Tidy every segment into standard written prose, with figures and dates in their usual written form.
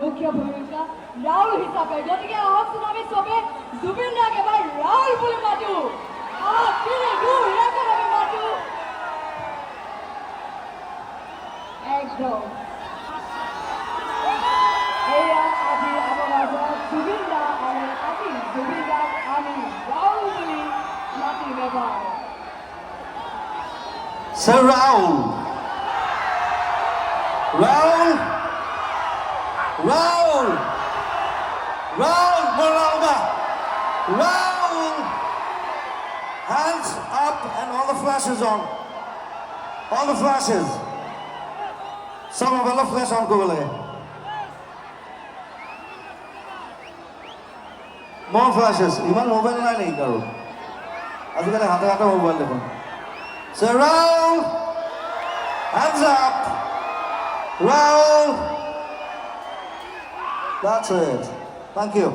मुख्य भूमिका राहुल हिसाबले गतिके हस्तनामी सबै जुबिन राखेर राहुल बोले माटु किने दु राखेर माटु एकदम एया আজি আমার जुबिन दा और আজি जुबिन दा আমি राहुल बोले माटु बेबा Sir Raul Moralba, Raul, hands up and all the flashes on, all the flashes. Some of all the flash on go away. More flashes. Even mobile na nahi karo. Adi kare hata mobile dekho. So Raul, hands up, Raul. That's it. Thank you.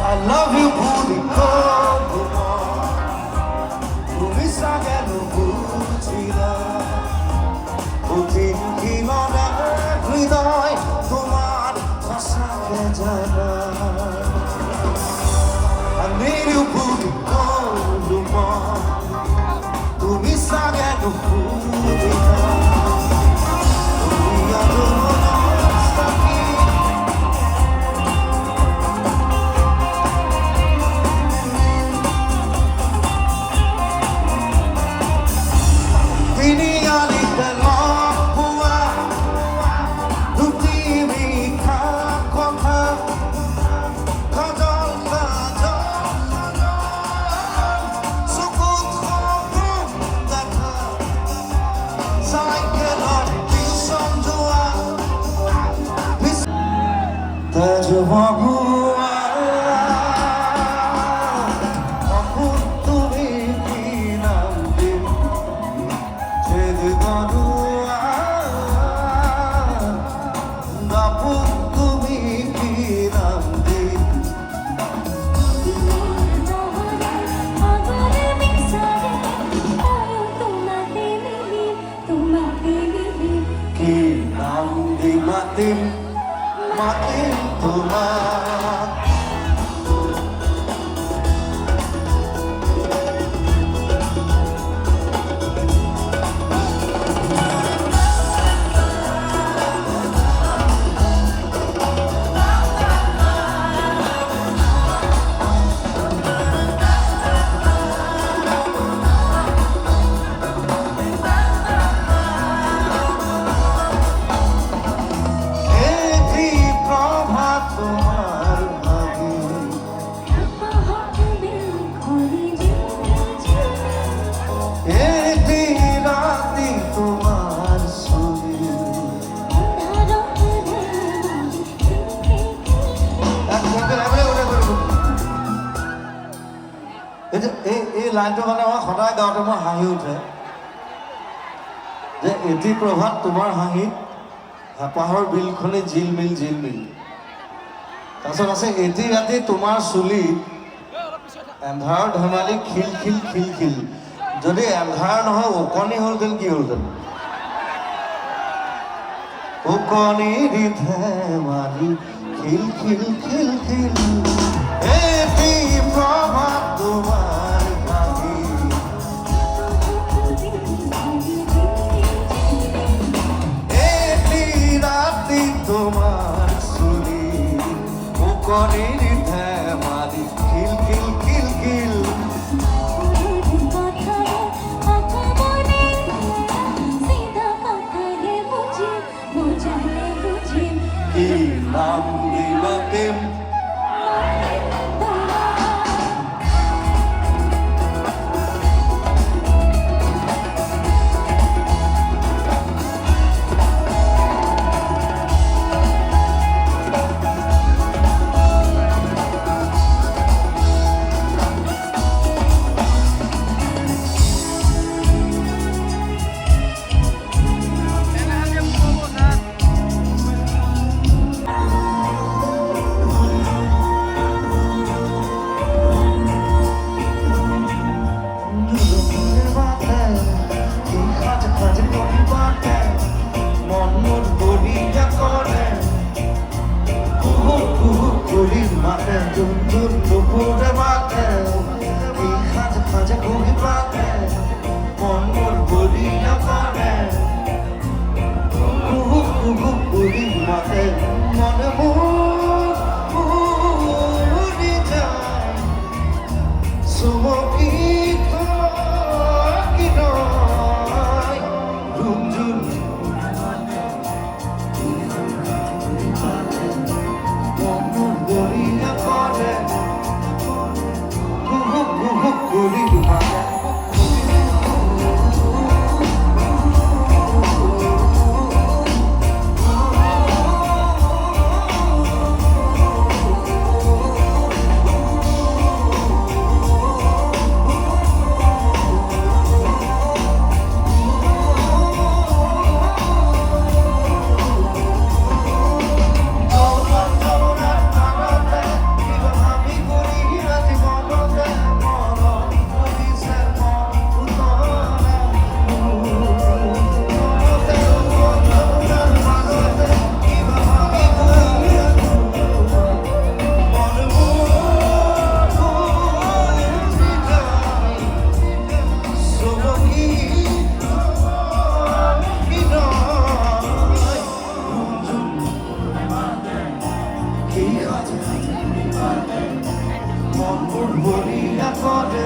I love you, booty, I need you, booty, to be sad to মাতিম তোমাক এই লাইনটো মানে মই সদায় গাওঁতে মই হাঁহি উঠে যে এটি প্ৰভাত তোমাৰ হাঁহিত হেঁপাহৰ বিলখনি জিলমিল জিলমিল তাৰপিছত আছে এটি ৰাতি তোমাৰ চুলি এন্ধাৰৰ ধেমালি খিল খিল খিল খিল যদি এন্ধাৰ নহয় ওকণি হ'লহেঁতেন কি হ'লহেঁতেন ওকণিৰ ধেমালি খিল খিল খিল খিল এটি প্ৰভাত তোমাৰ তোমার সুরি ওকণির ধেমালি খিল খিল খিল খিল কি নাম দিলাম মন বলিয়া করে